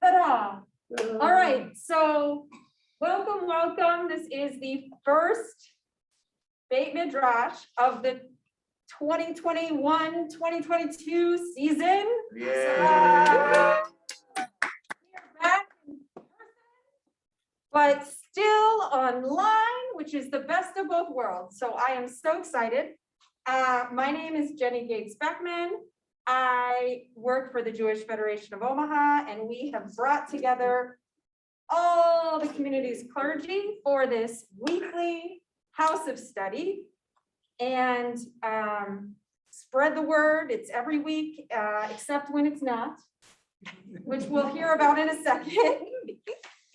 Ta-da! All right, so welcome. This is the first Beit Midrash of the 2021-2022 season. Yeah. We're back in person, but still online, which is the best of both worlds. So I am so excited. My name is Jennie Beckman. I work for the Jewish Federation of Omaha, and we have brought together all the community's clergy for this weekly house of study. And spread the word. It's every week, except when it's not, which we'll hear about in a second.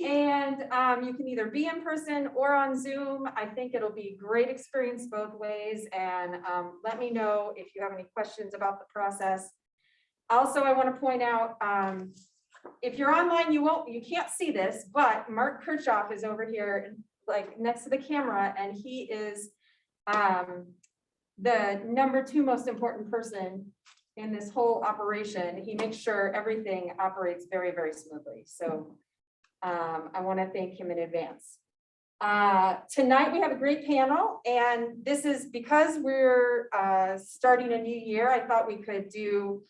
And you can either be in person or on Zoom. I think it'll be a great experience both ways. And let me know if you have any questions about the process. Also, I want to point out, if you're online, you can't see this, but Mark Kirchhoff is over here, like next to the camera, and he is the #2 most important person in this whole operation. He makes sure everything operates very, very smoothly. So I want to thank him in advance. Tonight we have a great panel, and this is because we're starting a new year. I thought we could do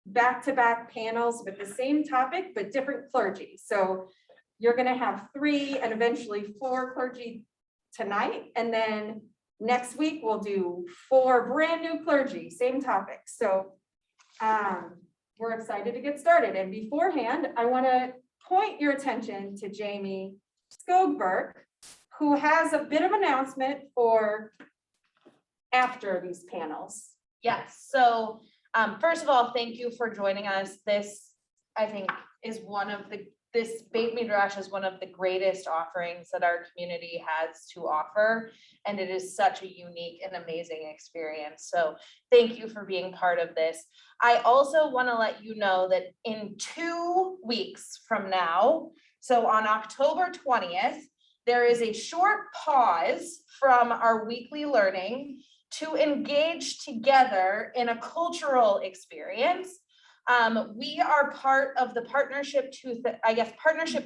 back-to-back panels with the same topic, but different clergy. So you're going to have 3 and eventually 4 clergy tonight, and then next week we'll do 4 brand new clergy, same topic. So we're excited to get started. And beforehand, I want to point your attention to Jamie Skogberk, who has a bit of announcement for after these panels. Yes, so first of all, thank you for joining us. This, I think, is this Beit Midrash is one of the greatest offerings that our community has to offer, and it is such a unique and amazing experience. So thank you for being part of this. I also want to let you know that in 2 weeks from now, so on October 20th, there is a short pause from our weekly learning to engage together in a cultural experience. We are part of the Partnership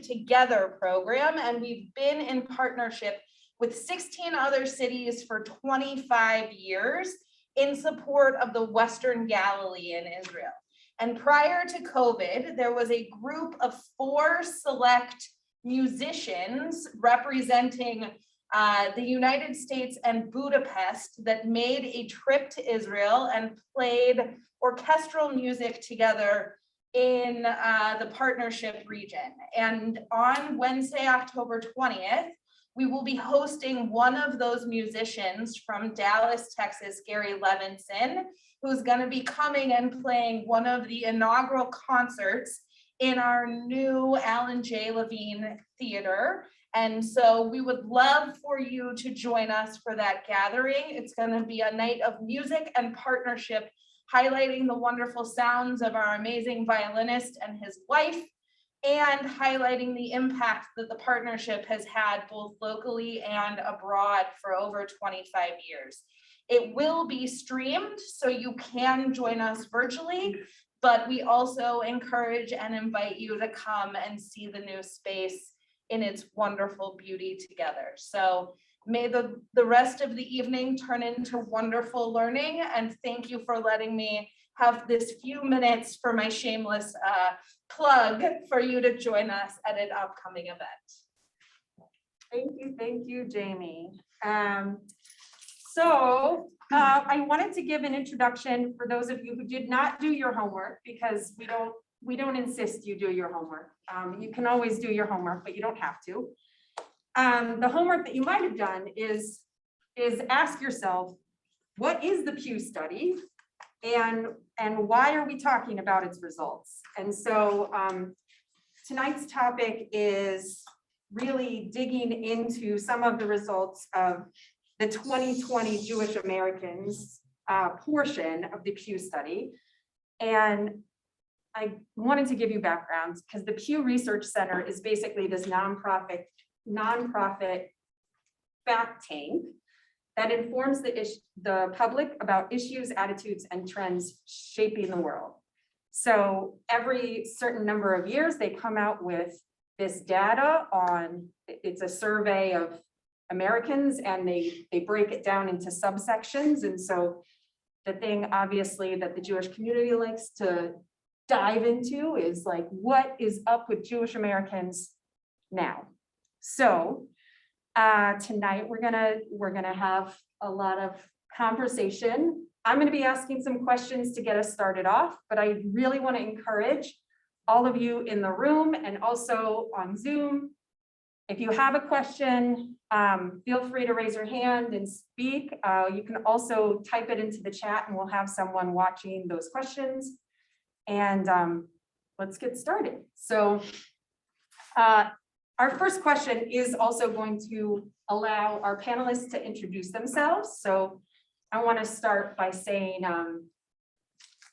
Together program, and we've been in partnership with 16 other cities for 25 years in support of the Western Galilee in Israel. And prior to COVID, there was a group of 4 select musicians representing the United States and Budapest that made a trip to Israel and played orchestral music together in the partnership region. And on Wednesday, October 20th, we will be hosting one of those musicians from Dallas, Texas, Gary Levinson, who's going to be coming and playing one of the inaugural concerts in our new Alan J. Levine Theater. And so we would love for you to join us for that gathering. It's going to be a night of music and partnership, highlighting the wonderful sounds of our amazing violinist and his wife, and highlighting the impact that the partnership has had both locally and abroad for over 25 years. It will be streamed, so you can join us virtually, but we also encourage and invite you to come and see the new space in its wonderful beauty together. So may the rest of the evening turn into wonderful learning, and thank you for letting me have this few minutes for my shameless plug for you to join us at an upcoming event. Thank you, Jamie. So I wanted to give an introduction for those of you who did not do your homework, because we don't insist you do your homework. You can always do your homework, but you don't have to. The homework that you might have done is ask yourself, what is the Pew Study, and why are we talking about its results? And so tonight's topic is really digging into some of the results of the 2020 Jewish Americans portion of the Pew Study. And I wanted to give you background because the Pew Research Center is basically this nonprofit fact tank that informs the public about issues, attitudes, and trends shaping the world. So every certain number of years, they come out with this data on, it's a survey of Americans, and they break it down into subsections. And so the thing obviously that the Jewish community likes to dive into is like, what is up with Jewish Americans now? So tonight we're gonna have a lot of conversation. I'm gonna be asking some questions to get us started off, but I really want to encourage all of you in the room and also on Zoom. If you have a question, feel free to raise your hand and speak. You can also type it into the chat and we'll have someone watching those questions. And let's get started. So our first question is also going to allow our panelists to introduce themselves. So I want to start by saying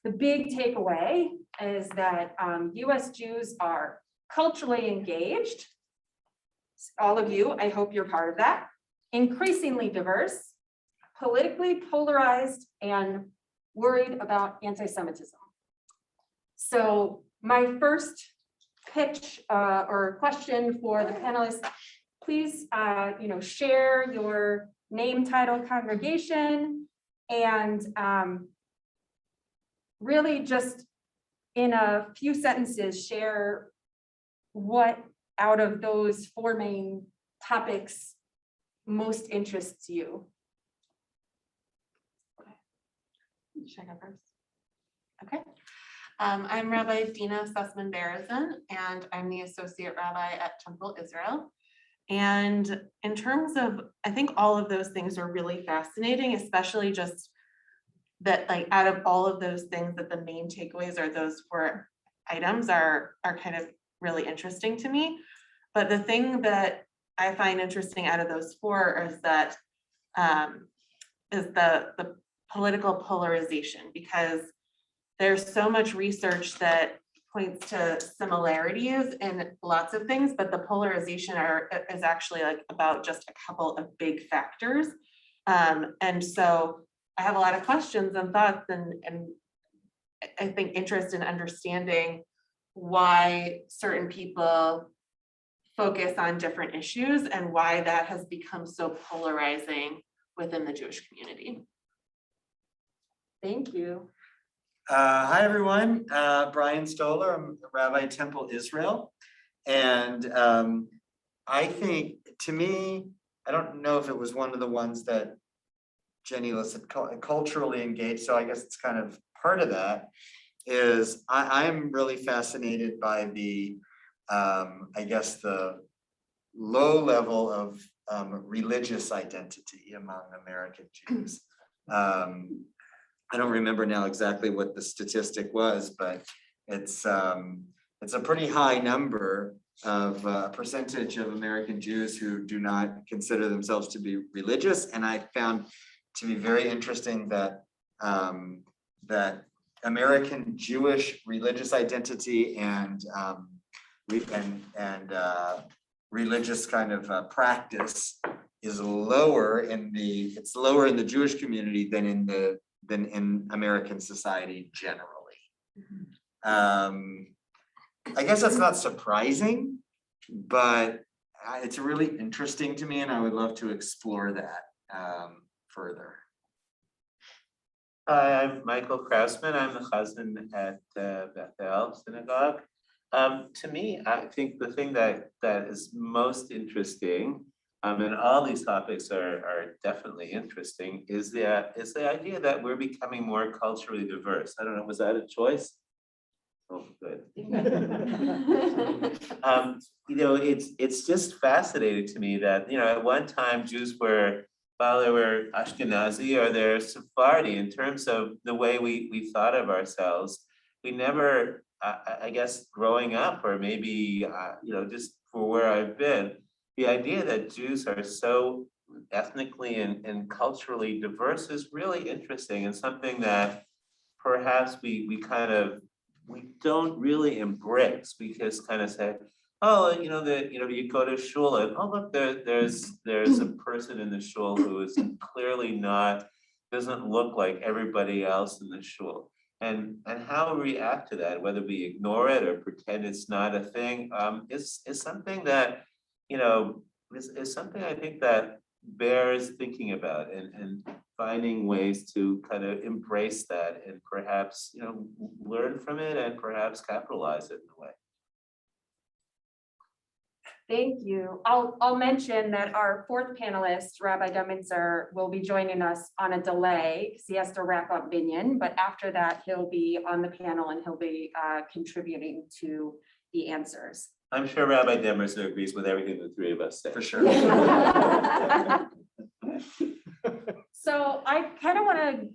the big takeaway is that US Jews are culturally engaged. All of you, I hope you're part of that. Increasingly diverse, politically polarized, and worried about anti-Semitism. So my first pitch or question for the panelists, please share your name, title, congregation, and really just in a few sentences share what out of those four main topics most interests you. Should I go first? Okay. I'm Rabbi Deana Berezin, and I'm the Associate Rabbi at Temple Israel. And in terms of, I think all of those things are really fascinating, especially just that, like, out of all of those things, that the main takeaways are those four items are kind of really interesting to me. But the thing that I find interesting out of those four is that is the political polarization, because there's so much research that points to similarities in lots of things, but the polarization is actually like about just a couple of big factors. And so I have a lot of questions and thoughts and I think interest in understanding why certain people focus on different issues and why that has become so polarizing within the Jewish community. Thank you. Hi, everyone. Brian Stoller. I'm a Rabbi at Temple Israel. And I think, to me, I don't know if it was one of the ones that Jennie listed, culturally engaged. So I guess it's kind of part of that, is I'm really fascinated by the, I guess, the low level of religious identity among American Jews. I don't remember now exactly what the statistic was, but it's a pretty high number of percentage of American Jews who do not consider themselves to be religious. And I found to be very interesting that that American Jewish religious identity and religious kind of practice is lower in the Jewish community than in American society generally. I guess that's not surprising, but it's really interesting to me, and I would love to explore that further. Hi, I'm Michael Krausman. I'm the Hazzan at Bethel Synagogue. To me, I think the thing that is most interesting, and all these topics are definitely interesting, is the idea that we're becoming more culturally diverse. I don't know, was that a choice? Oh, good. It's just fascinating to me that, at one time Jews were, while they were Ashkenazi or they're Sephardi, in terms of the way we thought of ourselves, we never, I guess, growing up, or maybe, just for where I've been, the idea that Jews are so ethnically and culturally diverse is really interesting, and something that perhaps we don't really embrace. We just kind of say, oh, you go to shul and, oh, look, there's a person in the shul who is clearly doesn't look like everybody else in the shul. And how we react to that, whether we ignore it or pretend it's not a thing, is something that, is something I think that bears thinking about and finding ways to kind of embrace that and perhaps, learn from it and perhaps capitalize it in a way. Thank you. I'll mention that our fourth panelist, Rabbi Dembitzer, will be joining us on a delay because he has to wrap up Binyan, but after that, he'll be on the panel and he'll be contributing to the answers. I'm sure Rabbi Dembitzer agrees with everything the three of us say. For sure. So I kind of want to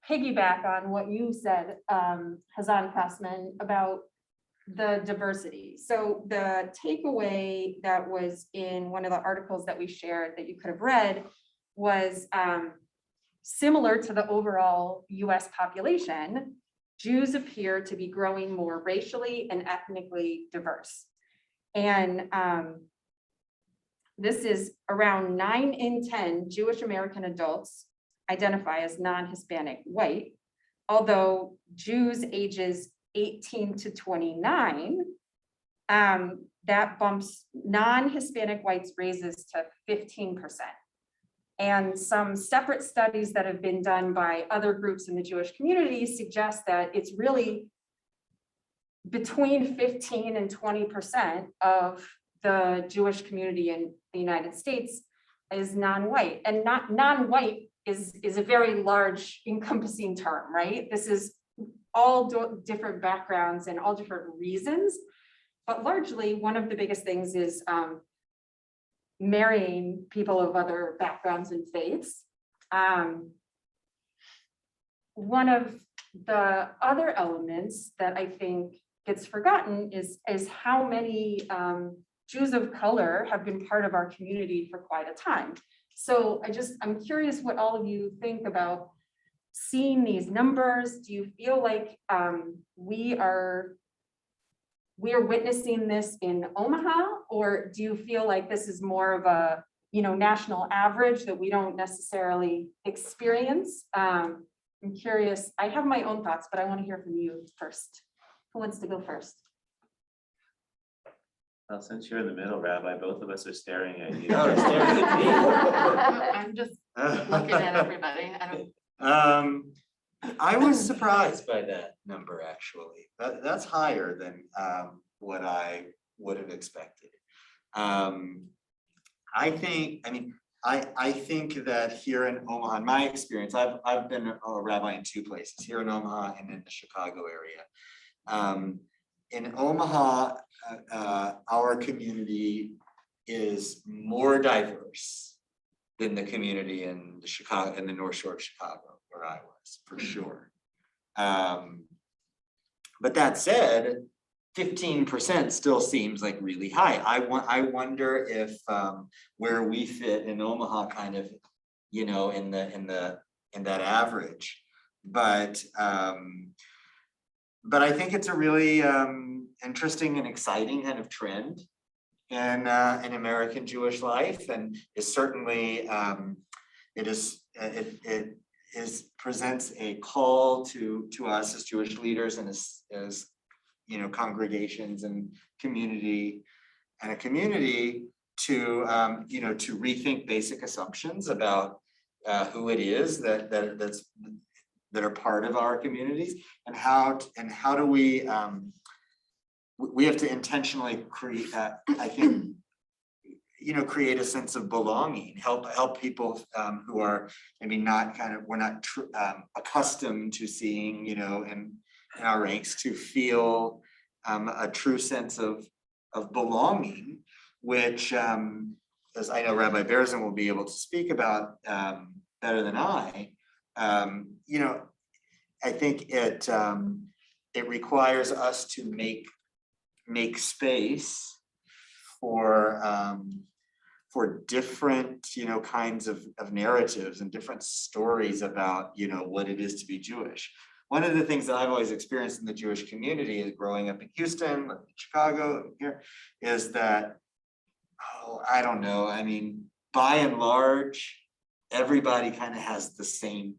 piggyback on what you said, Hazzan Krausman, about the diversity. So the takeaway that was in one of the articles that we shared that you could have read was similar to the overall US population, Jews appear to be growing more racially and ethnically diverse. And this is around 9 in 10 Jewish American adults identify as non-Hispanic white, although Jews ages 18 to 29, that bumps non-Hispanic whites raises to 15%. And some separate studies that have been done by other groups in the Jewish community suggest that it's really between 15 and 20% of the Jewish community in the United States is non-white. And not non-white is a very large encompassing term, right? This is all different backgrounds and all different reasons, but largely one of the biggest things is marrying people of other backgrounds and faiths. One of the other elements that I think gets forgotten is how many Jews of color have been part of our community for quite a time. So I'm curious what all of you think about seeing these numbers. Do you feel like we are witnessing this in Omaha, or do you feel like this is more of a national average that we don't necessarily experience? I'm curious. I have my own thoughts, but I want to hear from you first. Who wants to go first? Well, since you're in the middle, Rabbi, both of us are staring at you. Oh, staring at me. I'm just looking at everybody. I was surprised by that number, actually. That's higher than what I would have expected. I think that here in Omaha, in my experience, I've been a rabbi in two places, here in Omaha and in the Chicago area. In Omaha, our community is more diverse than the community in the North Shore of Chicago, where I was, for sure. But that said, 15% still seems like really high. I wonder if where we fit in Omaha kind of, in that average. But I think it's a really interesting and exciting kind of trend in American Jewish life, and is certainly it presents a call to us as Jewish leaders and as congregations and community to rethink basic assumptions about who it is that are part of our communities, and how do we have to intentionally create create a sense of belonging, help people who are maybe not we're not accustomed to seeing in our ranks, to feel a true sense of belonging, which as I know Rabbi Berezin will be able to speak about better than I think it requires us to make space for different kinds of narratives and different stories about what it is to be Jewish. One of the things that I've always experienced in the Jewish community is growing up in Houston, Chicago, here, is that I don't know. I mean, by and large, everybody kind of has the same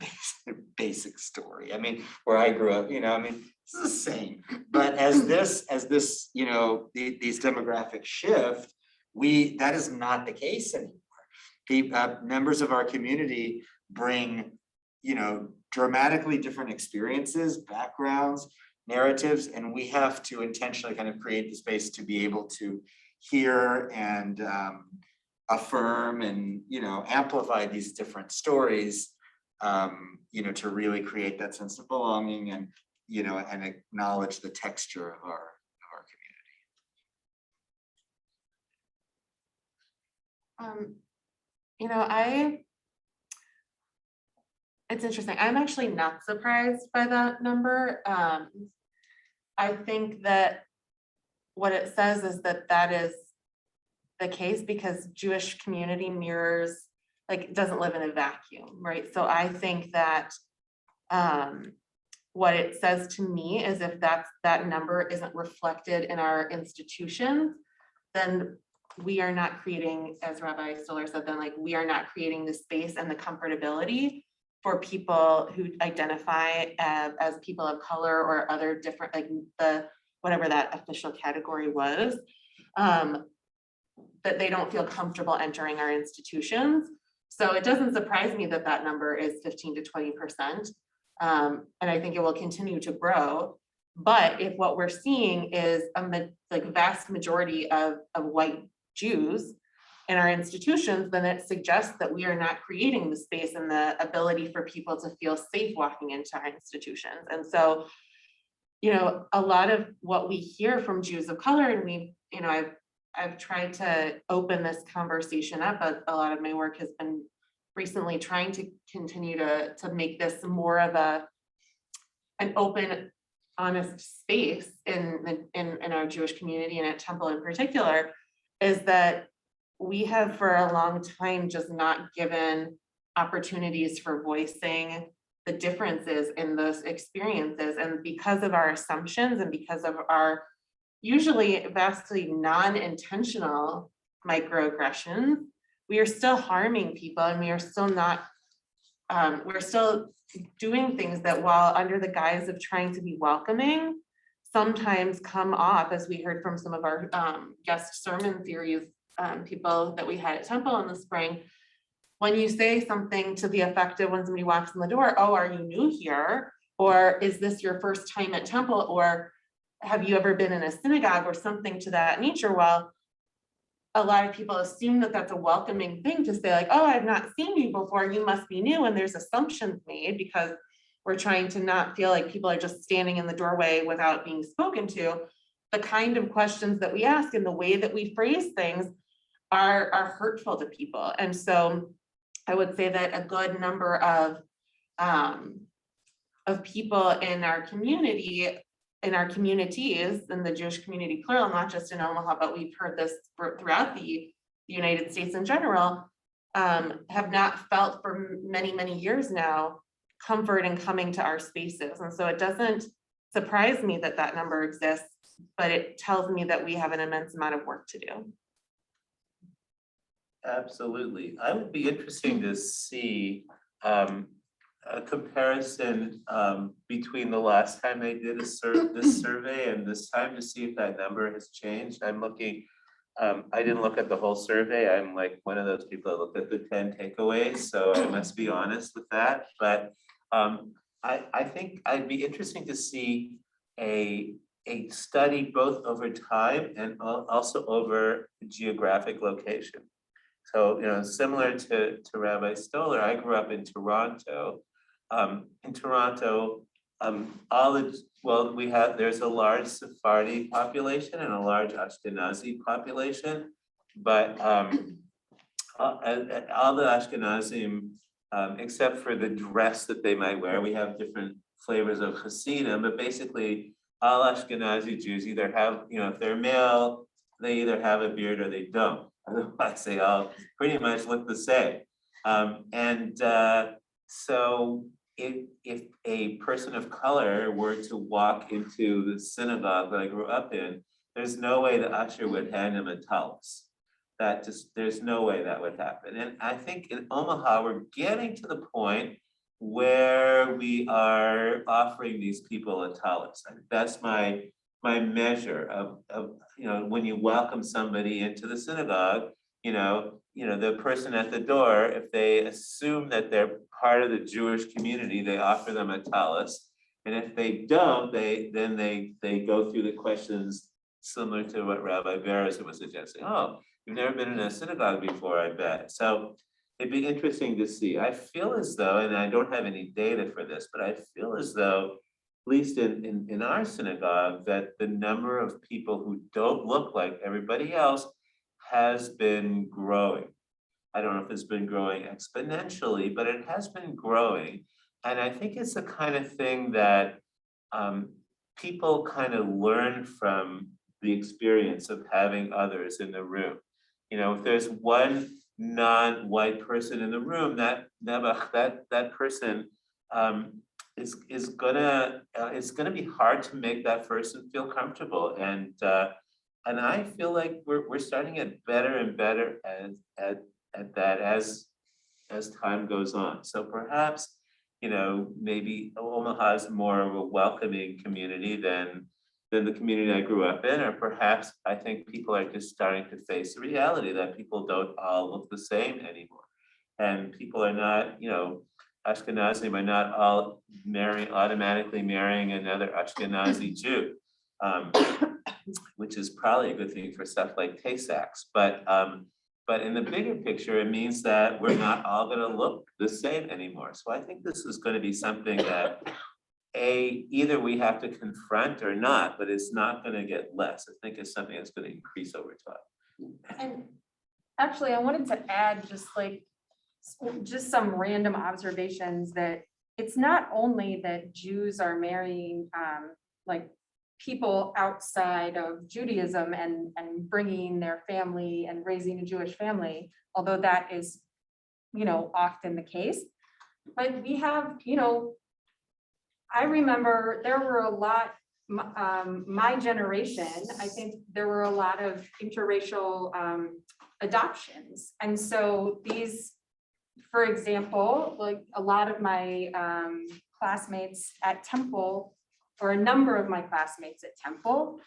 basic story. I mean, where I grew up, I mean, it's the same. But as this, these demographics shift, that is not the case anymore. The members of our community bring, dramatically different experiences, backgrounds, narratives, and we have to intentionally kind of create the space to be able to hear and affirm and, amplify these different stories, to really create that sense of belonging and, and acknowledge the texture of our community. It's interesting. I'm actually not surprised by that number. I think that what it says is that is the case because Jewish community mirrors, doesn't live in a vacuum, right? So I think that what it says to me is if that number isn't reflected in our institutions, then we are not creating, as Rabbi Stoller said, then we are not creating the space and the comfortability for people who identify as people of color or other different, whatever that official category was, that they don't feel comfortable entering our institutions. So it doesn't surprise me that that number is 15 to 20%. And I think it will continue to grow. But if what we're seeing is a vast majority of white Jews in our institutions, then it suggests that we are not creating the space and the ability for people to feel safe walking into our institutions. And so, a lot of what we hear from Jews of color, and I've tried to open this conversation up, but a lot of my work has been recently trying to continue to make this more of an open, honest space in our Jewish community and at Temple in particular, is that we have for a long time just not given opportunities for voicing the differences in those experiences. And because of our assumptions and because of our usually vastly non-intentional microaggressions, we are still harming people and we are still not, we're still doing things that while under the guise of trying to be welcoming, sometimes come off, as we heard from some of our guest sermon series people that we had at Temple in the spring, when you say something to the effect of when somebody walks in the door, oh, are you new here? Or is this your first time at Temple? Or have you ever been in a synagogue or something to that nature? Well, a lot of people assume that that's a welcoming thing to say oh, I've not seen you before, you must be new. And there's assumptions made because we're trying to not feel like people are just standing in the doorway without being spoken to. The kind of questions that we ask and the way that we phrase things are hurtful to people. And so I would say that a good number of people in our community, in our communities, in the Jewish community plural, not just in Omaha, but we've heard this throughout the United States in general, have not felt for many, many years now comfort in coming to our spaces. And so it doesn't surprise me that that number exists, but it tells me that we have an immense amount of work to do. Absolutely. I would be interesting to see a comparison between the last time they did this survey and this time to see if that number has changed. I'm looking, I didn't look at the whole survey. I'm like one of those people that looked at the 10 takeaways, so I must be honest with that. But I think I'd be interesting to see a study both over time and also over geographic location. So, similar to Rabbi Stoller, I grew up in Toronto. In Toronto, there's a large Sephardi population and a large Ashkenazi population, but all the Ashkenazim, except for the dress that they might wear, we have different flavors of Hasidim, but basically all Ashkenazi Jews either have, if they're male, they either have a beard or they don't. Otherwise, they all pretty much look the same. So if a person of color were to walk into the synagogue that I grew up in, there's no way the usher would hand him a tallis. that just, there's no way that would happen. And I think in Omaha, we're getting to the point where we are offering these people a tallis. That's my measure of, when you welcome somebody into the synagogue, the person at the door, if they assume that they're part of the Jewish community, they offer them a tallis. And if they don't, they go through the questions similar to what Rabbi Berezin was suggesting. Oh, you've never been in a synagogue before, I bet. So it'd be interesting to see. I feel as though, and I don't have any data for this, but I feel as though, at least in our synagogue, that the number of people who don't look like everybody else has been growing. I don't know if it's been growing exponentially, but it has been growing. And I think it's the kind of thing that people kind of learn from the experience of having others in the room. If there's one non-white person in the room, that person is gonna it's gonna be hard to make that person feel comfortable. And I feel like we're starting to get better and better at that as time goes on. So perhaps, maybe Omaha is more of a welcoming community than the community I grew up in, or perhaps I think people are just starting to face the reality that people don't all look the same anymore. And people are not, Ashkenazi are not all automatically marrying another Ashkenazi Jew, which is probably a good thing for stuff like Tay-Sachs. But in the bigger picture, it means that we're not all gonna look the same anymore. So I think this is gonna be something that either we have to confront or not, but it's not gonna get less. I think it's something that's gonna increase over time. And actually, I wanted to add just some random observations that it's not only that Jews are marrying people outside of Judaism and bringing their family and raising a Jewish family, although that is, often the case. But we have, I remember there were a lot, my generation, I think there were a lot of interracial adoptions. And so these, for example, like a lot of my classmates at Temple, or a number of my classmates at Temple,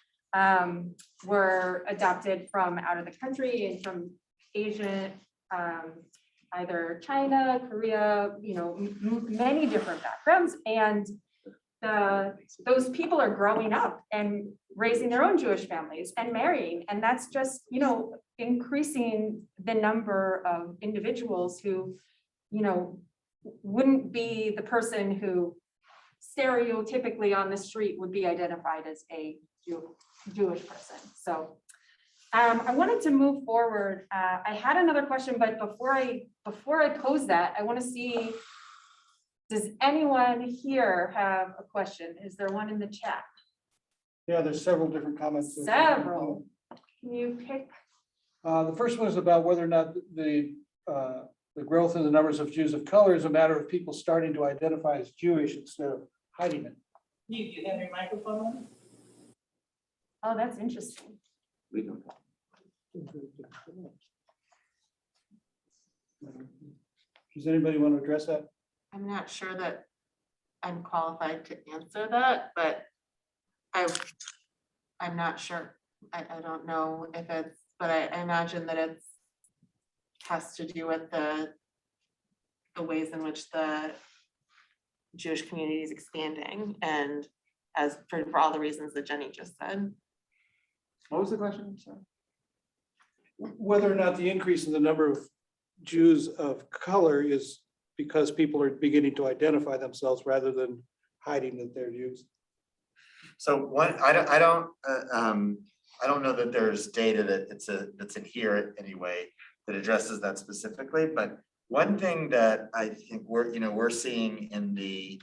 were adopted from out of the country and from Asia, either China, Korea, many different backgrounds. And those people are growing up and raising their own Jewish families and marrying. And that's just, increasing the number of individuals who, wouldn't be the person who stereotypically on the street would be identified as a Jewish person. So I wanted to move forward. I had another question, but before I pose that, I want to see, does anyone here have a question? Is there one in the chat? Yeah, there's several different comments. Several. Can you pick? The first one is about whether or not the growth in the numbers of Jews of color is a matter of people starting to identify as Jewish instead of hiding it. You have your microphone on? Oh, that's interesting. We don't. Does anybody want to address that? I'm not sure that I'm qualified to answer that, but I'm not sure. I don't know if it's, but I imagine that it's has to do with the ways in which the Jewish community is expanding, and as for all the reasons that Jennie just said. What was the question? Sorry. Whether or not the increase in the number of Jews of color is because people are beginning to identify themselves rather than hiding that they're Jews. So I don't know that there's data that's in here anyway that addresses that specifically, but one thing that I think we're seeing in the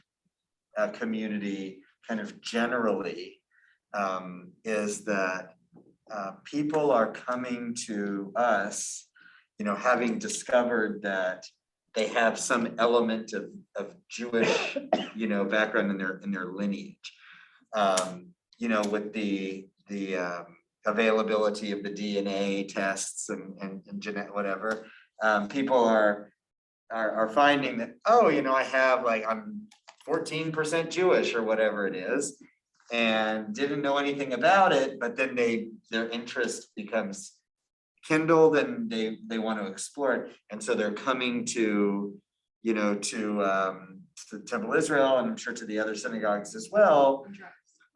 community kind of generally is that people are coming to us, having discovered that they have some element of Jewish, background in their lineage. With the availability of the DNA tests and genetic, whatever. People are finding that, oh, I have I'm 14% Jewish or whatever it is, and didn't know anything about it, but then their interest becomes kindled and they want to explore it. And so they're coming to Temple Israel, and I'm sure to the other synagogues as well,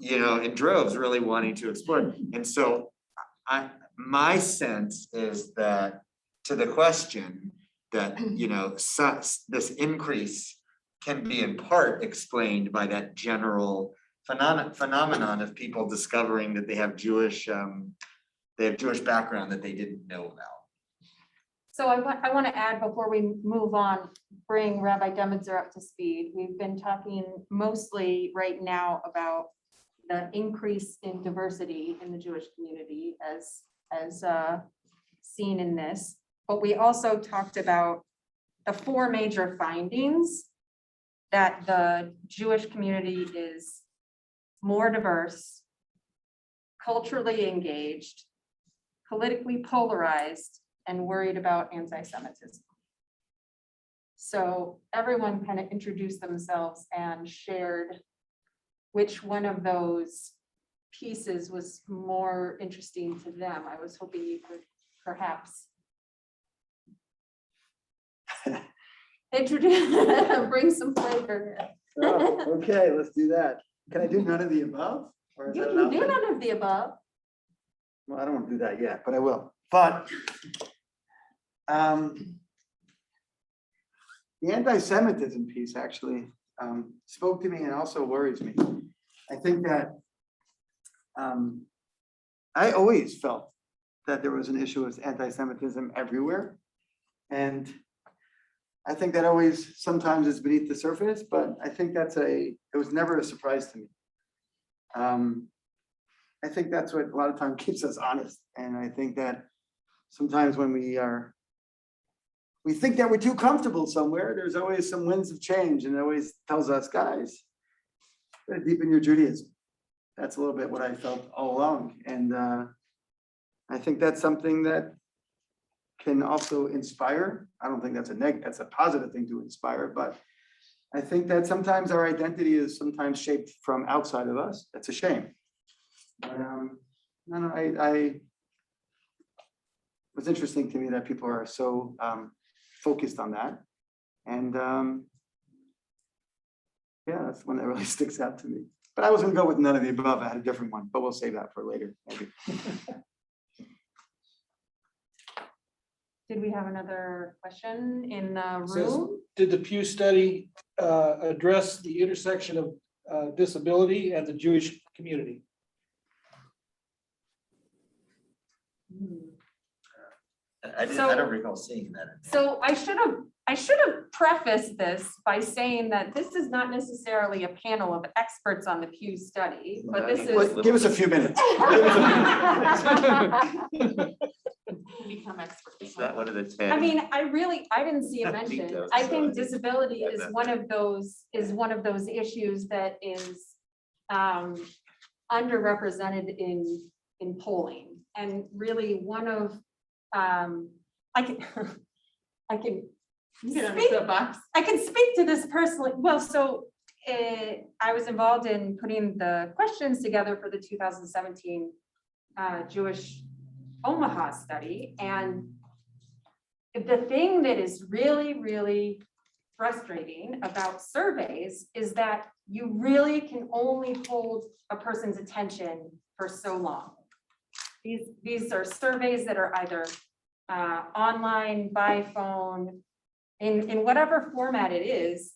in droves, really wanting to explore it. And so my sense is that, to the question, that this increase can be in part explained by that general phenomenon of people discovering that they have Jewish background that they didn't know about. So I want to add, before we move on, bring Rabbi Dembitzer up to speed. We've been talking mostly right now about the increase in diversity in the Jewish community as seen in this, but we also talked about the four major findings: that the Jewish community is more diverse, culturally engaged, politically polarized, and worried about anti-Semitism. So everyone kind of introduced themselves and shared which one of those pieces was more interesting to them. I was hoping you could perhaps introduce, bring some flavor. Oh, okay, let's do that. Can I do none of the above? Or is You that an can do option? none of the above. Well, I don't want to do that yet, but I will. But the anti-Semitism piece actually spoke to me and also worries me. I think that I always felt that there was an issue with anti-Semitism everywhere. And I think that always sometimes is beneath the surface, but I think it was never a surprise to me. I think that's what a lot of times keeps us honest. And I think that sometimes when we think that we're too comfortable somewhere, there's always some winds of change, and it always tells us, guys, gotta deepen your Judaism. That's a little bit what I felt all along. And I think that's something that can also inspire. I don't think that's a positive thing to inspire, but I think that sometimes our identity is sometimes shaped from outside of us. That's a shame. But it was interesting to me that people are so focused on that. And yeah, that's one that really sticks out to me. But I was gonna go with none of the above. I had a different one, but we'll save that for later, maybe. Did we have another question in the Says, room? did the Pew Study address the intersection of disability and the Jewish community? I don't recall seeing that. So I should have prefaced this by saying that this is not necessarily a panel of experts on the Pew Study, but this is. Give us a few minutes. Become experts. It's not one of the 10. I mean, I didn't see it I think mentioned. those I are- think disability Yeah, is no. one of those issues that is underrepresented in polling. And really one of, I can Get on the speak soapbox. I can speak to this personally. Well, so I was involved in putting the questions together for the 2017 Jewish Omaha study. And the thing that is really, really frustrating about surveys is that you really can only hold a person's attention for so long. These are surveys that are either online, by phone, in whatever format it is.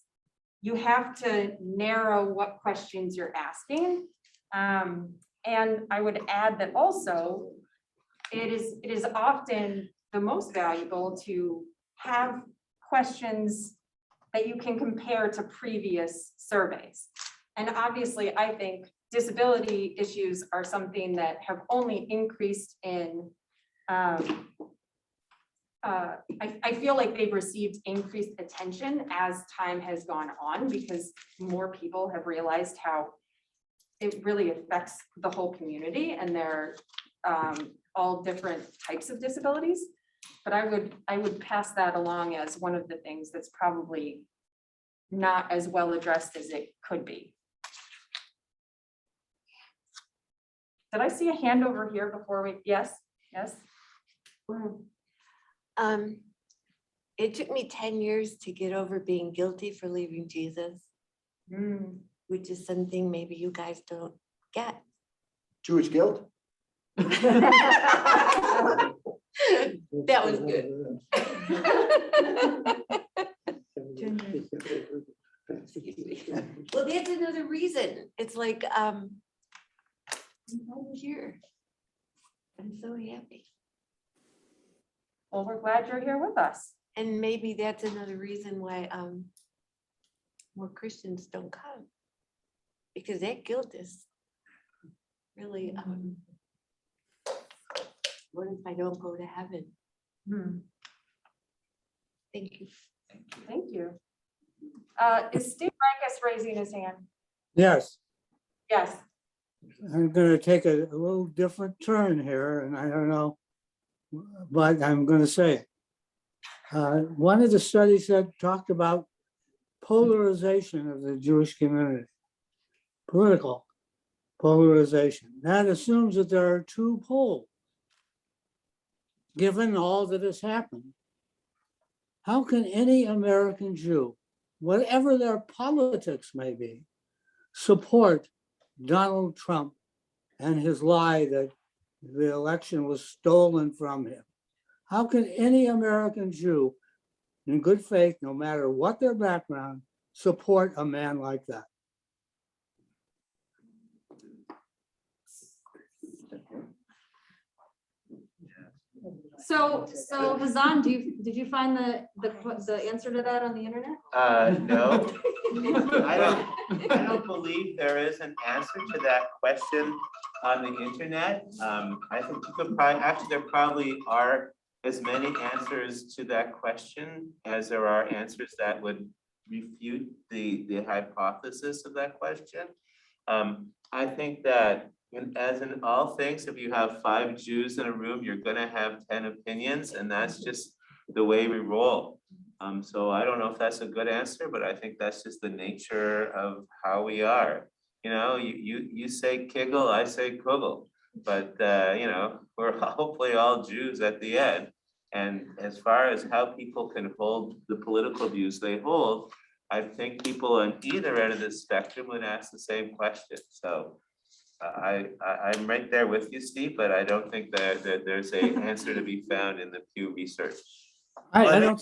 You have to narrow what questions you're asking. And I would add that also, it is often the most valuable to have questions that you can compare to previous surveys. And obviously, I think disability issues are something that have only increased in, I feel like they've received increased attention as time has gone on, because more people have realized how it really affects the whole community and their all different types of disabilities. But I would pass that along as one of the things that's probably not as well addressed as it could be. Did I see a hand over here before we, yes, yes? It took me 10 years to get over being guilty for leaving Jesus, which is something maybe you guys don't get. Jewish guilt? That was good. Well, that's another reason. It's like, I'm here. I'm so happy. Well, we're glad you're here with us. And maybe that's another reason why more Christians don't come. Because that guilt is really, what if I don't go to heaven? Thank you. Thank you. Is Steve Rankus raising his hand? Yes, Yes. I'm gonna take a little different turn here, and I don't know, but I'm gonna say it. One of the studies that talked about polarization of the Jewish community, political polarization. That assumes that there are two poles. Given all that has happened, how can any American Jew, whatever their politics may be, support Donald Trump and his lie that the election was stolen from him? How can any American Jew, in good faith, no matter what their background, support a man like that? So Hazzan, did you find the answer to that on the internet? No, I don't believe there is an answer to that question on the internet. I think you could probably, actually, there probably are as many answers to that question as there are answers that would refute the hypothesis of that question. I think that as in all things, if you have 5 Jews in a room, you're gonna have 10 opinions, and that's just the way we roll. So I don't know if that's a good answer, but I think that's just the nature of how we are. You know, you say kiggle, I say kuggle, but you know, we're hopefully all Jews at the end. And as far as how people can hold the political views they hold, I think people on either end of the spectrum would ask the same question. So I'm right there with you, Steve, but I don't think that there's an answer to be found in the Pew research. I don't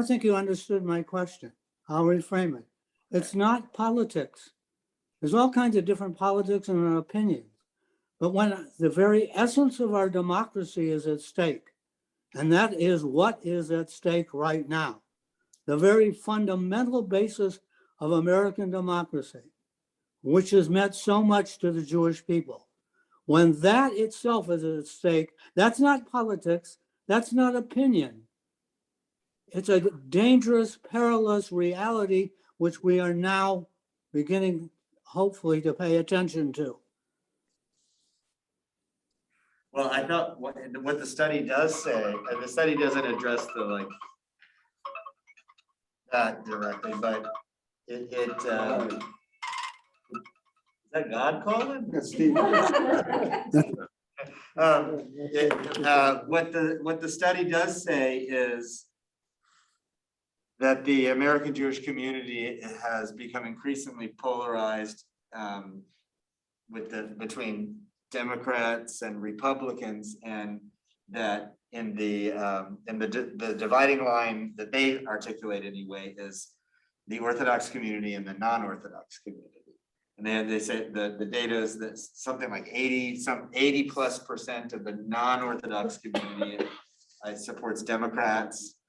think you understood my question. I'll reframe it. It's not politics. There's all kinds of different politics and opinions. But when the very essence of our democracy is at stake, and that is what is at stake right now, the very fundamental basis of American democracy, which has meant so much to the Jewish people. When that itself is at stake, that's not politics, that's not opinion. It's a dangerous, perilous reality which we are now beginning, hopefully, to pay attention to. Well, I thought what the study does say, and the study doesn't address the like that directly, but it is that God calling? That's Steve. What the study does say is that the American Jewish community has become increasingly polarized between Democrats and Republicans, and that in the dividing line that they articulate anyway is the Orthodox community and the non-Orthodox community. And they say the data is that something like 80+% of the non-Orthodox community supports Democrats,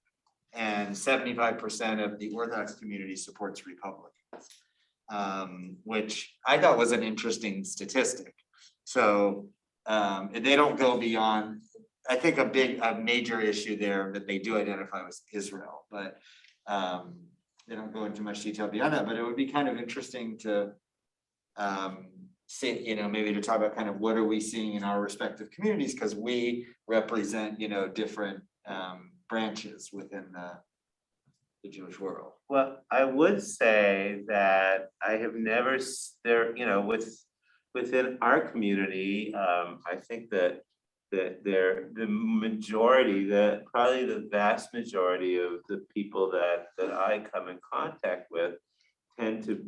and 75% of the Orthodox community supports Republicans, which I thought was an interesting statistic. So they don't go beyond, I think a major issue there that they do identify was Israel, but they don't go into much detail beyond that. But it would be kind of interesting to see, maybe to talk about kind of what are we seeing in our respective communities, because we represent, different branches within the Jewish world. Well, I would say that I have never, within our community, I think that the majority, probably the vast majority of the people that I come in contact with tend to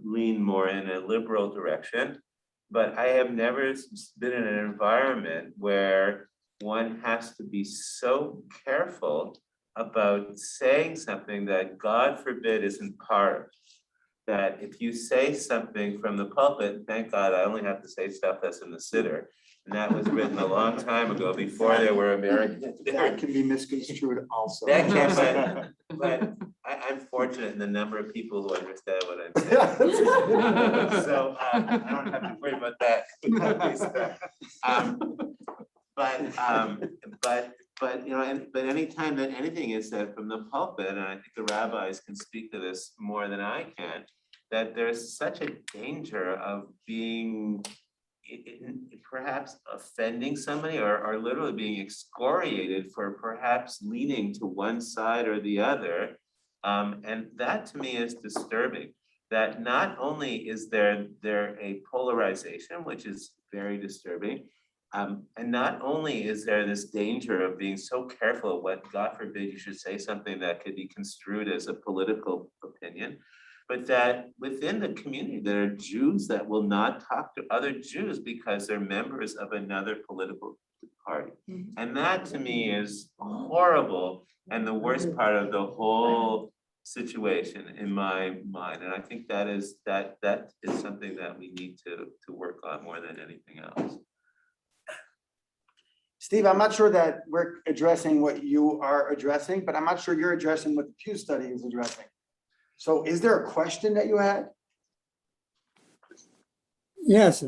lean more in a liberal direction. But I have never been in an environment where one has to be so careful about saying something that, God forbid, isn't part. That if you say something from the pulpit, thank God I only have to say stuff that's in the siddur. And that was written a long time ago, before there were Americans. That can be misconstrued also. That can, but I'm fortunate in the number of people who understand what I'm saying. So I don't have to worry about that. But anytime that anything is said from the pulpit, and I think the rabbis can speak to this more than I can, that there's such a danger of being perhaps offending somebody or literally being excoriated for perhaps leaning to one side or the other. And that to me is disturbing, that not only is there a polarization, which is very disturbing, and not only is there this danger of being so careful of what, God forbid, you should say something that could be construed as a political opinion, but that within the community, there are Jews that will not talk to other Jews because they're members of another political party. And that to me is horrible and the worst part of the whole situation in my mind. And I think that is something that we need to work on more than anything else. Steve, I'm not sure that we're addressing what you are addressing, but I'm not sure you're addressing what the Pew Study is addressing. So is there a question that you had? Yes,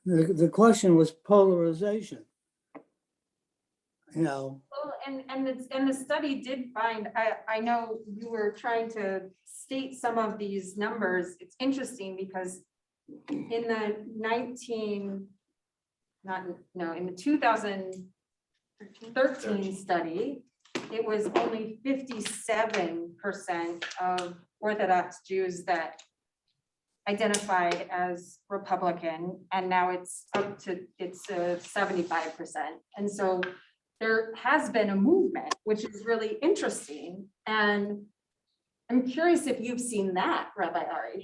the question was polarization. Well, and the study did find, I know you were trying to state some of these numbers. It's interesting because in the 2013 study, it was only 57% of Orthodox Jews that identified as Republican, and now it's up to 75%. And so there has been a movement, which is really interesting. And I'm curious if you've seen that, Rabbi Ari.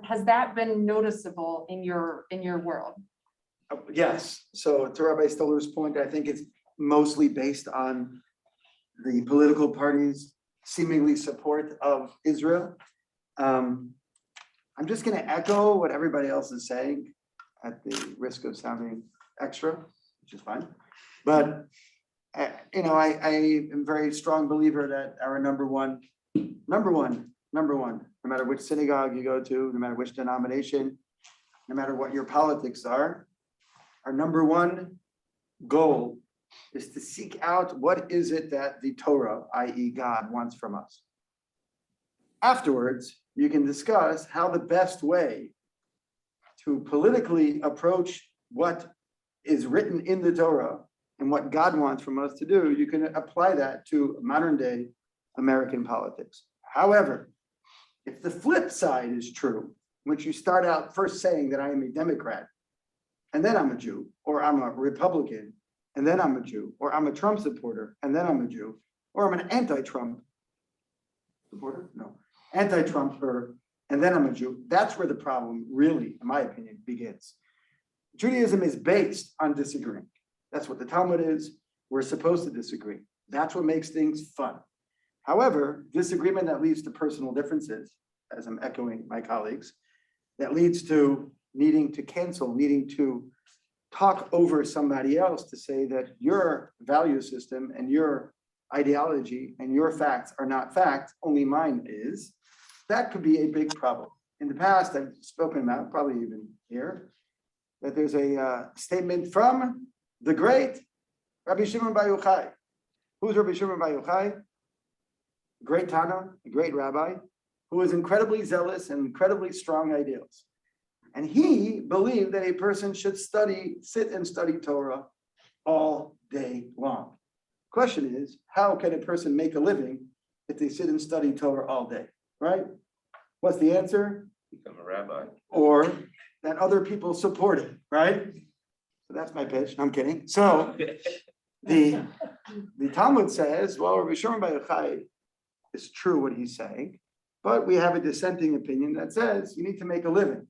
Has that been noticeable in your world? Yes. So to Rabbi Stoller's point, I think it's mostly based on the political parties' seemingly support of Israel. I'm just going to echo what everybody else is saying at the risk of sounding extra, which is fine. But I am a very strong believer that our number one, no matter which synagogue you go to, no matter which denomination, no matter what your politics are, our number one goal is to seek out what is it that the Torah, i.e. God, wants from us. Afterwards, you can discuss how the best way to politically approach what is written in the Torah and what God wants from us to do, you can apply that to modern day American politics. However, if the flip side is true, which you start out first saying that I am a Democrat, and then I'm a Jew, or I'm a Republican, and then I'm a Jew, or I'm a Trump supporter, and then I'm a Jew, or I'm an anti-Trump supporter, no, anti-Trumper, and then I'm a Jew, that's where the problem really, in my opinion, begins. Judaism is based on disagreeing. That's what the Talmud is. We're supposed to disagree. That's what makes things fun. However, disagreement that leads to personal differences, as I'm echoing my colleagues, that leads to needing to cancel, needing to talk over somebody else to say that your value system and your ideology and your facts are not facts, only mine is, that could be a big problem. In the past, I've spoken about, probably even here, that there's a statement from the great Rabbi Shimon Bar Yochai. Who's Rabbi Shimon Bar Yochai? A great Tana, a great rabbi, who was incredibly zealous and incredibly strong ideals. And he believed that a person should sit and study Torah all day long. Question is, how can a person make a living if they sit and study Torah all day, right? What's the answer? Become a rabbi. Or that other people support it, right? So that's my pitch. I'm kidding. So the Talmud says, well, Rabbi Shimon Bar Yochai is true what he's saying, but we have a dissenting opinion that says you need to make a living.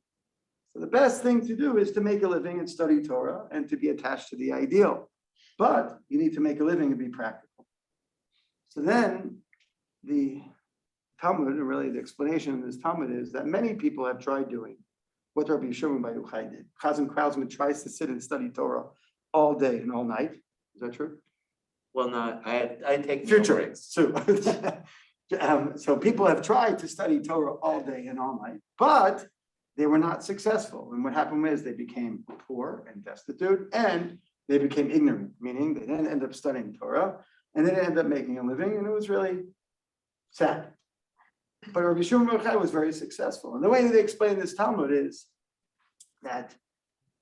So the best thing to do is to make a living and study Torah and to be attached to the ideal, but you need to make a living and be practical. So then the Talmud, and really the explanation of this Talmud is that many people have tried doing what Rabbi Shimon Bar Yochai did. Hazzan Krausman tries to sit and study Torah all day and all night. Is that true? Well, not, I take meal Future. breaks. So people have tried to study Torah all day and all night, but they were not successful. And what happened was they became poor and destitute, and they became ignorant, meaning they didn't end up studying Torah, and they didn't end up making a living, and it was really sad. But Rabbi Shimon Bar Yochai was very successful. And the way that they explain this Talmud is that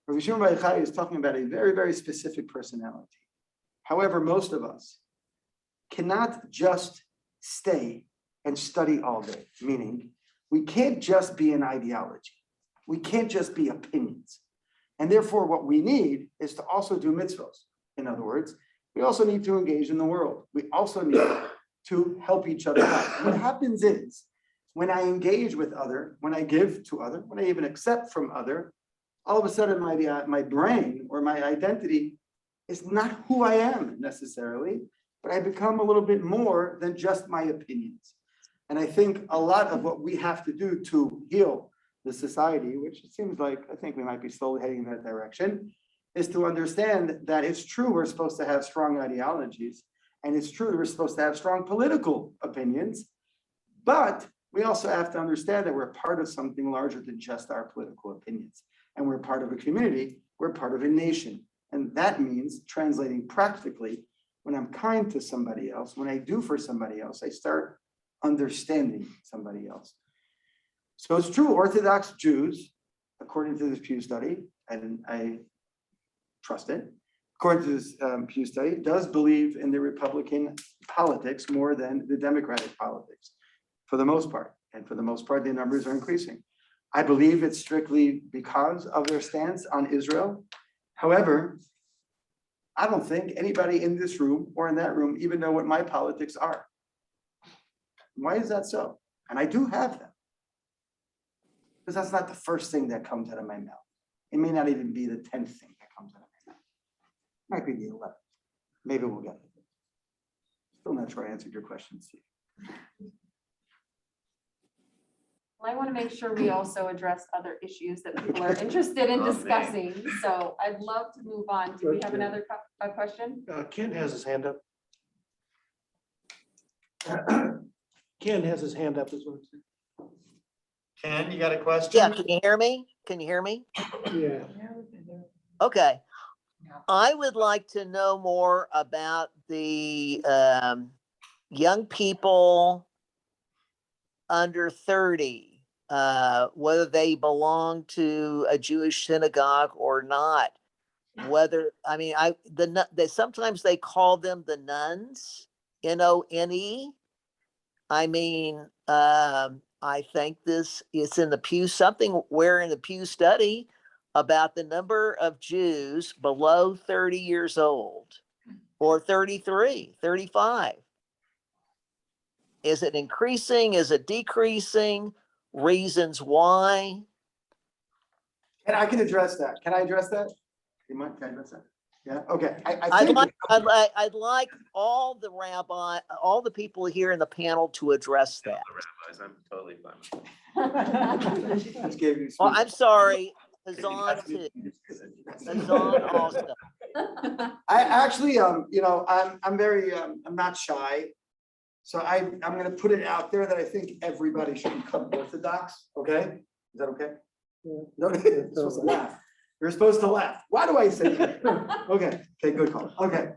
Rabbi Shimon Bar Yochai is talking about a very, very specific personality. However, most of us cannot just stay and study all day, meaning we can't just be an ideology. We can't just be opinions. And therefore, what we need is to also do mitzvos. In other words, we also need to engage in the world. We also need to help each other out. And what happens is, when I engage with other, when I give to other, when I even accept from other, all of a sudden my brain or my identity is not who I am necessarily, but I become a little bit more than just my opinions. And I think a lot of what we have to do to heal the society, which it seems like, I think we might be slowly heading in that direction, is to understand that it's true we're supposed to have strong ideologies, and it's true we're supposed to have strong political opinions, but we also have to understand that we're part of something larger than just our political opinions. And we're part of a community, we're part of a nation. And that means, translating practically, when I'm kind to somebody else, when I do for somebody else, I start understanding somebody else. So it's true, Orthodox Jews, according to this Pew Study, and I trust it, according to this Pew Study, does believe in the Republican politics more than the Democratic politics, for the most part. And for the most part, the numbers are increasing. I believe it's strictly because of their stance on Israel. However, I don't think anybody in this room or in that room even know what my politics are. Why is that so? And I do have them. Because that's not the first thing that comes out of my mouth. It may not even be the 10th thing that comes out of my mouth. It might be the 11th. Maybe we'll get it. Still not sure I answered your question, Steve. Well, I want to make sure we also address other issues that people are interested in Oh, man. discussing. So I'd love to move on. Do we have another question? Ken has his hand up. Ken has his hand up as well. Ken, you got a question? Yeah, can you hear me? Can you hear me? Yeah. Okay. I would like to know more about the young people under 30, whether they belong to a Jewish synagogue or not. Whether, I mean, sometimes they call them the nuns, N-O-N-E. I mean, I think this is in the Pew, somewhere in the Pew Study about the number of Jews below 30 years old or 33, 35. Is it increasing? Is it decreasing? Reasons why? And I can address that. Can I address that? You mind? Can I address that? Yeah, okay. I I'd think like all the people here in the panel to address that. The rabbis, I'm totally fine with that. Just gave you. Well, I'm sorry, Hazzan too. Hazzan also. I actually, you know, I'm very, I'm not shy. So I'm gonna put it out there that I think everybody should become Orthodox, okay? Is that okay? No, you're supposed to laugh. You're supposed to laugh. Why do I say that? Okay, good call. Okay.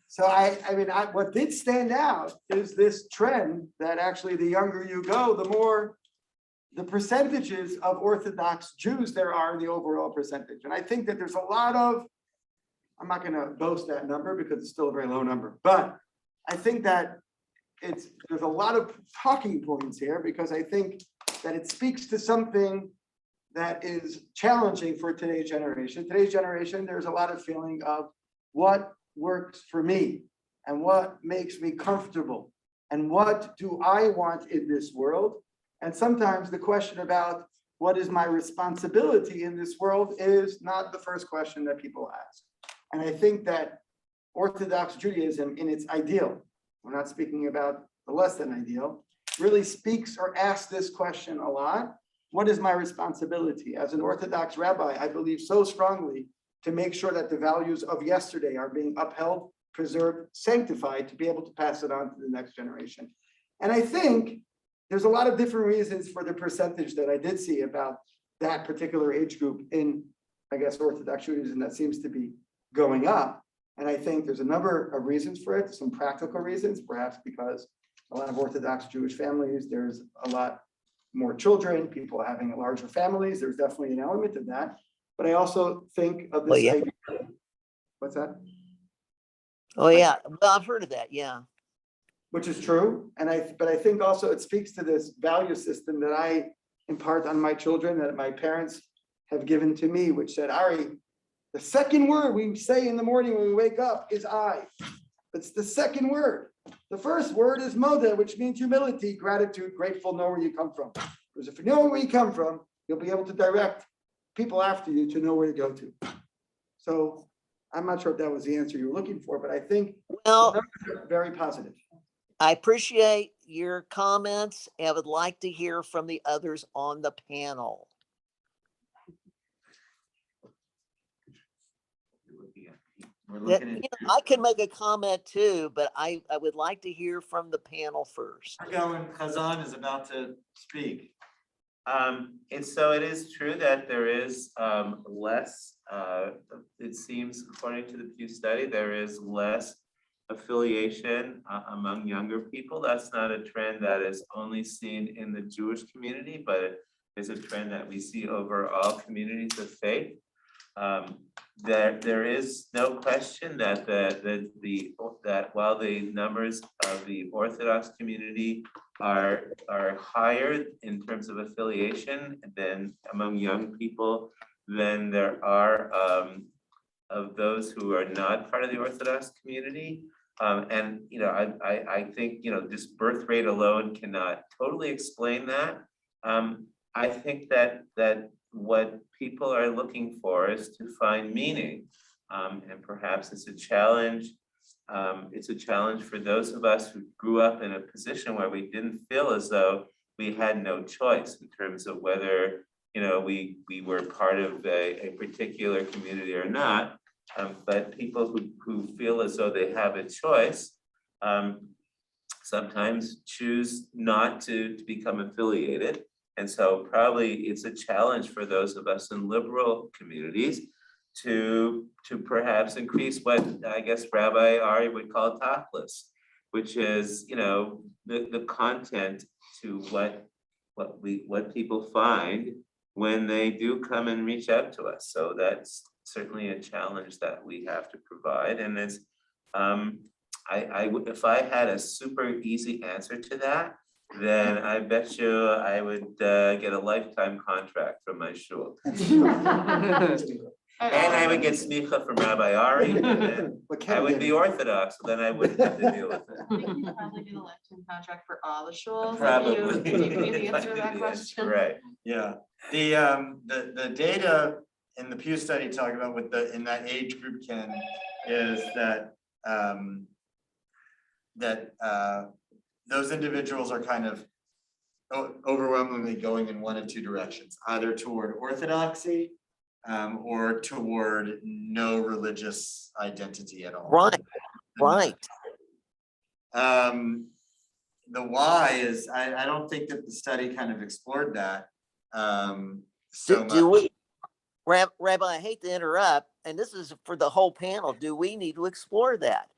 So I mean, what did stand out is this trend that actually the younger you go, the more the percentages of Orthodox Jews there are in the overall percentage. And I think that there's a lot of, I'm not gonna boast that number because it's still a very low number, but I think that there's a lot of talking points here because I think that it speaks to something that is challenging for today's generation. Today's generation, there's a lot of feeling of what works for me and what makes me comfortable and what do I want in this world. And sometimes the question about what is my responsibility in this world is not the first question that people ask. And I think that Orthodox Judaism in its ideal, we're not speaking about the less than ideal, really speaks or asks this question a lot. What is my responsibility? As an Orthodox rabbi, I believe so strongly to make sure that the values of yesterday are being upheld, preserved, sanctified to be able to pass it on to the next generation. And I think there's a lot of different reasons for the percentage that I did see about that particular age group in, I guess, Orthodox Judaism that seems to be going up. And I think there's a number of reasons for it, some practical reasons, perhaps because a lot of Orthodox Jewish families, there's a lot more children, people having larger families. There's definitely an element of that. But I also think of this Well, yeah. idea. What's that? Oh, yeah. Well, I've heard of that. Yeah. Which is true. But I think also it speaks to this value system that I impart on my children, that my parents have given to me, which said, Ari, the second word we say in the morning when we wake up is I. It's the second word. The first word is moda, which means humility, gratitude, grateful, know where you come from. Because if you know where you come from, you'll be able to direct people after you to know where to go to. So I'm not sure if that was the answer you were looking for, but I think Well, very positive. I appreciate your comments. I would like to hear from the others on the panel. We're That, looking at, I can make a comment too, but I would like to hear from the panel first. we're going, Hazzan is about to speak. And so it is true that there is less, it seems, according to the Pew Study, there is less affiliation among younger people. That's not a trend that is only seen in the Jewish community, but it is a trend that we see over all communities of faith. There is no question that that while the numbers of the Orthodox community are higher in terms of affiliation than among young people than there are of those who are not part of the Orthodox community. And I think this birth rate alone cannot totally explain that. I think that what people are looking for is to find meaning, and perhaps it's a challenge. It's a challenge for those of us who grew up in a position where we didn't feel as though we had no choice in terms of whether we were part of a particular community or not. But people who feel as though they have a choice sometimes choose not to become affiliated. And so probably it's a challenge for those of us in liberal communities to perhaps increase what I guess Rabbi Ari would call tachlis, which is the content to what people find when they do come and reach out to us. So that's certainly a challenge that we have to provide. And it's if I had a super easy answer to that, then I bet you I would get a lifetime contract from my shul. And I would get smicha from Rabbi Ari, and I would be Orthodox, so then I wouldn't have to deal with it. I think you probably get a lifetime contract for all the shuls. Probably. Can you give me the answer to that question? Right. Yeah, the data in the Pew Study talk about in that age group, Ken, is that those individuals are kind of overwhelmingly going in one of two directions, either toward orthodoxy or toward no religious identity at all. Right. The why is, I don't think that the study kind of explored that so Do much. we, Rabbi, I hate to interrupt, and this is for the whole panel. Do we need to explore that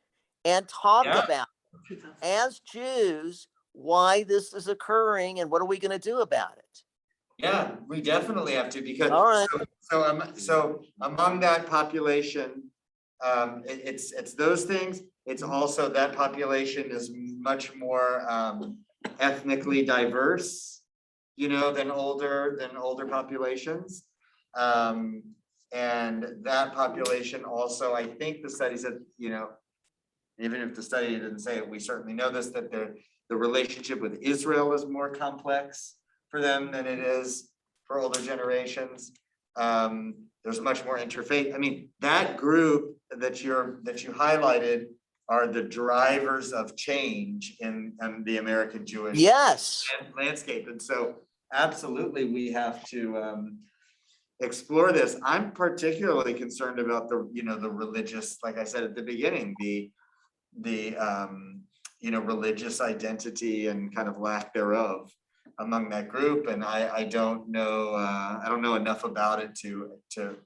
and talk about, as Jews, why this is occurring and what are we going to do about it? Yeah, we definitely have to, because All right. so among that population, it's those things. It's also that population is much more ethnically diverse, you know, than older populations. And that population also, I think the study said, you know, even if the study didn't say it, we certainly know this, that the relationship with Israel is more complex for them than it is for older generations. There's much more interfaith. I mean, that group that you highlighted are the drivers of change in the American Jewish Yes. landscape. And so absolutely, we have to explore this. I'm particularly concerned about the religious, like I said at the beginning, the religious identity and kind of lack thereof among that group. And I don't know enough about it to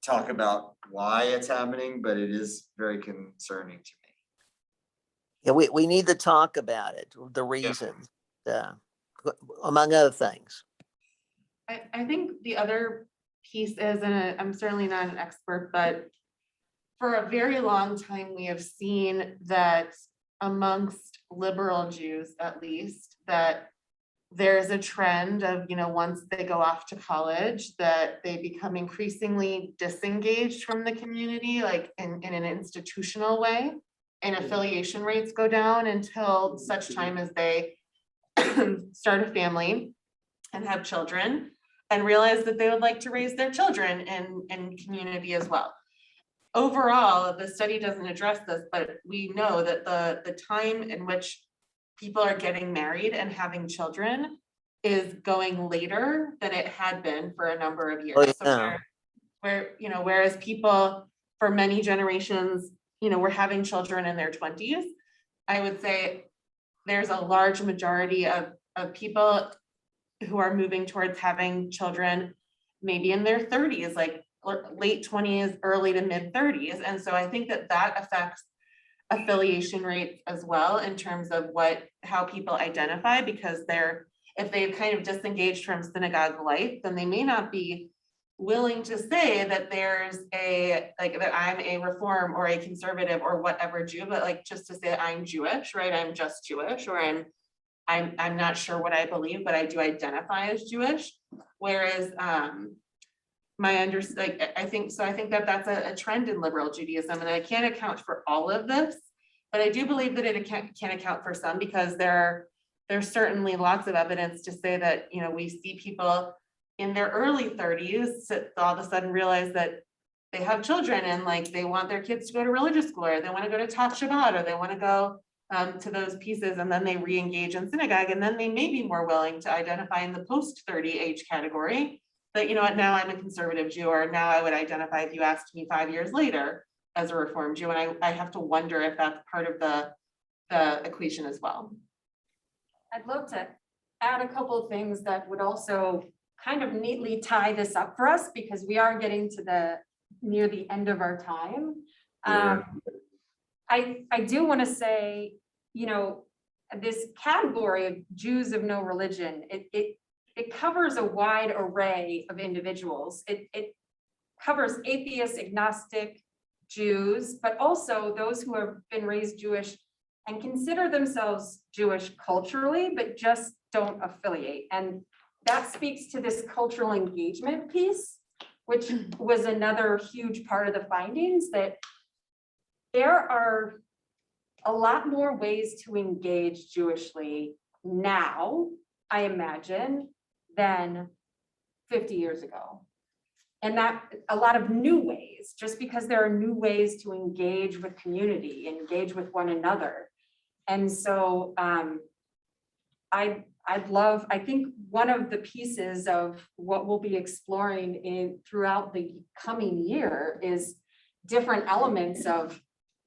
talk about why it's happening, but it is very concerning to me. Yeah, we need to talk about it, the reasons, among other things. I think the other piece is, and I'm certainly not an expert, but for a very long time, we have seen that amongst liberal Jews, at least, that there's a trend of, once they go off to college, that they become increasingly disengaged from the community, like in an institutional way, and affiliation rates go down until such time as they start a family and have children and realize that they would like to raise their children in community as well. Overall, the study doesn't address this, but we know that the time in which people are getting married and having children is going later than it had been for a number of years. Oh, So whereas people for many generations, were having children in their 20s, I would say there's a large majority of people who are moving towards having children maybe in their 30s, like late 20s, early to mid 30s. And so I think that affects affiliation rates as well in terms of how people identify, because if they've kind of disengaged from synagogue life, then they may not be willing to say that that I'm a reform or a conservative or whatever Jew, but just to say I'm Jewish, right? I'm just Jewish, or I'm not sure what I believe, but I do identify as Jewish. Whereas I think that that's a trend in liberal Judaism, and I can't account for all of this, but I do believe that it can account for some, because there's certainly lots of evidence to say that, we see people in their early 30s all of a sudden realize that they have children and they want their kids to go to religious school, or they want to go to Talk Shabbat, or they want to go to those pieces, and then they re-engage in synagogue, and then they may be more willing to identify in the post-30 age category. But now I'm a conservative Jew, or now I would identify, if you asked me 5 years later, as a Reform Jew. And I have to wonder if that's part of the equation as well. I'd love to add a couple of things that would also kind of neatly tie this up for us, because we are getting to near the end of our time. Yeah. I do want to say, this category of Jews of no religion, it covers a wide array of individuals. It covers atheists, agnostic Jews, but also those who have been raised Jewish and consider themselves Jewish culturally, but just don't affiliate. And that speaks to this cultural engagement piece, which was another huge part of the findings, that there are a lot more ways to engage Jewishly now, I imagine, than 50 years ago. And that a lot of new ways, just because there are new ways to engage with community, engage with one another. And so I think one of the pieces of what we'll be exploring throughout the coming year is different elements of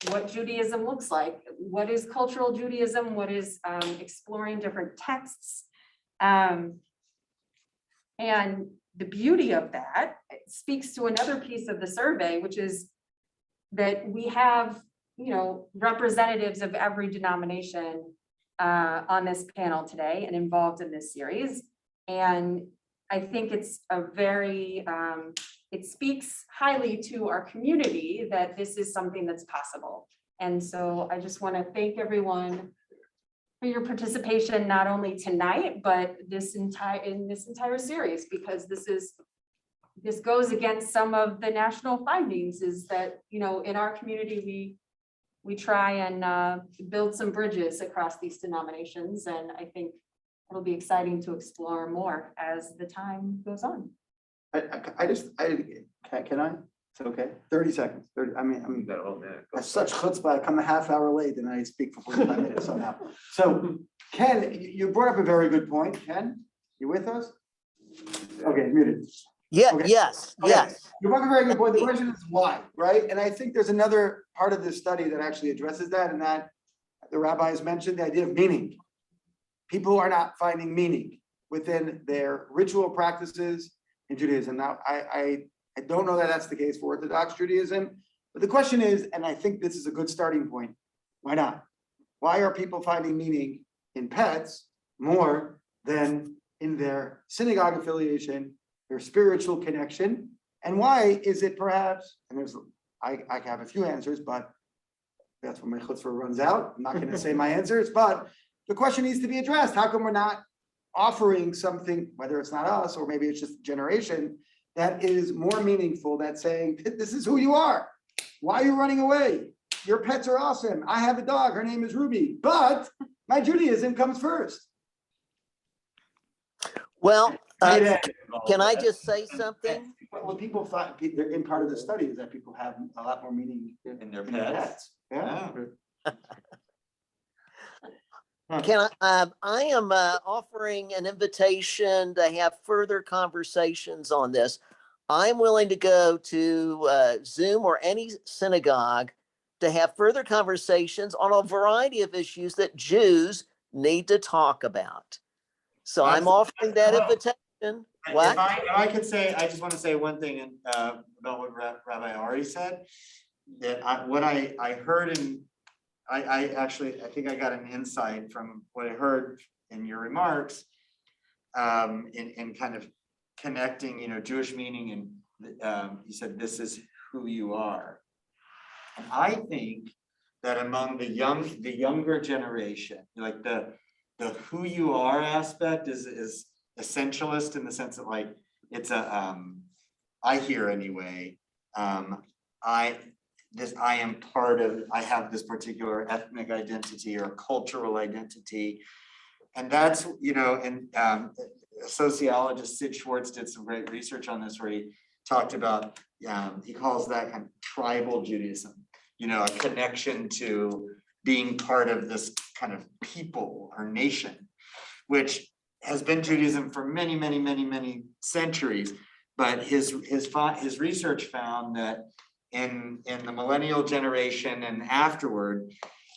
what Judaism looks like. What is cultural Judaism? What is exploring different texts? And the beauty of that speaks to another piece of the survey, which is that we have, representatives of every denomination on this panel today and involved in this series. And I think it's a very, it speaks highly to our community that this is something that's possible. And so I just want to thank everyone for your participation, not only tonight, but in this entire series, because this goes against some of the national findings, is that, you know, in our community, we try and build some bridges across these denominations. And I think it'll be exciting to explore more as the time goes on. Can I? It's okay. 30 seconds. 30, I mean, That whole minute. that's such chutzpah. I come a half hour late and I speak for 45 minutes somehow. So Ken, you brought up a very good point. Ken, you with us? Okay, muted. Yeah, Okay. yes, Okay. yes. You brought up a very good point. The question is why, right? And I think there's another part of this study that actually addresses that, and that the rabbis mentioned the idea of meaning. People are not finding meaning within their ritual practices in Judaism. Now, I don't know that that's the case for Orthodox Judaism, but the question is, and I think this is a good starting point, why not? Why are people finding meaning in pets more than in their synagogue affiliation, their spiritual connection? And why is it perhaps, and I have a few answers, but that's when my chutzpah runs out. I'm not going to say my answers, but the question needs to be addressed. How come we're not offering something, whether it's not us or maybe it's just a generation, that is more meaningful, that's saying, this is who you are. Why are you running away? Your pets are awesome. I have a dog. Her name is Ruby, but my Judaism comes first. Well, can I just say something? What people find, they're in part of the study is that people have a lot more meaning In their in their pets. pets. Yeah. I am offering an invitation to have further conversations on this. I'm willing to go to Zoom or any synagogue to have further conversations on a variety of issues that Jews need to talk about. So I'm offering that invitation. What? If I could say, I just want to say one thing about what Rabbi Ari said, that what I heard I actually, I think I got an insight from what I heard in your remarks, in kind of connecting, you know, Jewish meaning, and you said, this is who you are. And I think that among the younger generation, like the who you are aspect is essentialist in the sense that, like, it's I hear anyway, I am part of, I have this particular ethnic identity or cultural identity. And that's, you know, and sociologist Sid Schwartz did some great research on this, where he talked about, he calls that kind of tribal Judaism, you know, a connection to being part of this kind of people or nation, which has been Judaism for many, many, many, many centuries. But his research found that in the millennial generation and afterward,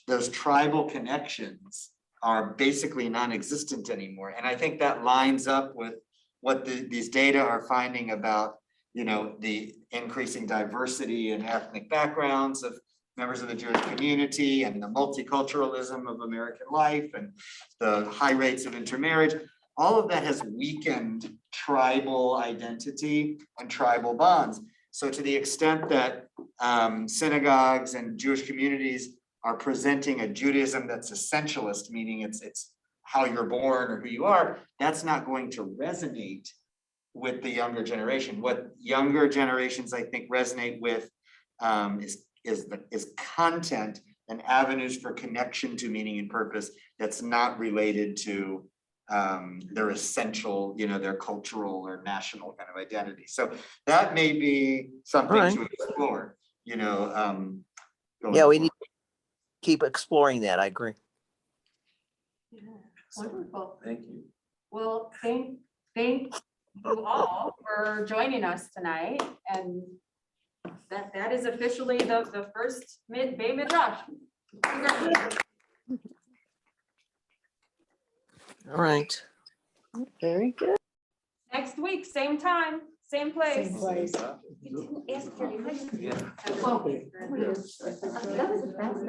those tribal connections are basically non-existent anymore. And I think that lines up with what these data are finding about, you know, the increasing diversity and ethnic backgrounds of members of the Jewish community, and the multiculturalism of American life, and the high rates of intermarriage. All of that has weakened tribal identity and tribal bonds. So to the extent that synagogues and Jewish communities are presenting a Judaism that's essentialist, meaning it's how you're born or who you are, that's not going to resonate with the younger generation. What younger generations, I think, resonate with is content and avenues for connection to meaning and purpose that's not related to their essential, you know, their cultural or national kind of identity. So that may be something Right. to explore, you know. Yeah, we need to keep exploring that. I agree. Yeah, wonderful. Thank you. Well, thank you all for joining us tonight, and that is officially the first Beit Midrash. Congratulations. All right. Very good. Next week, same time, same place. Same place. You didn't ask for your question. Yeah. That was the best.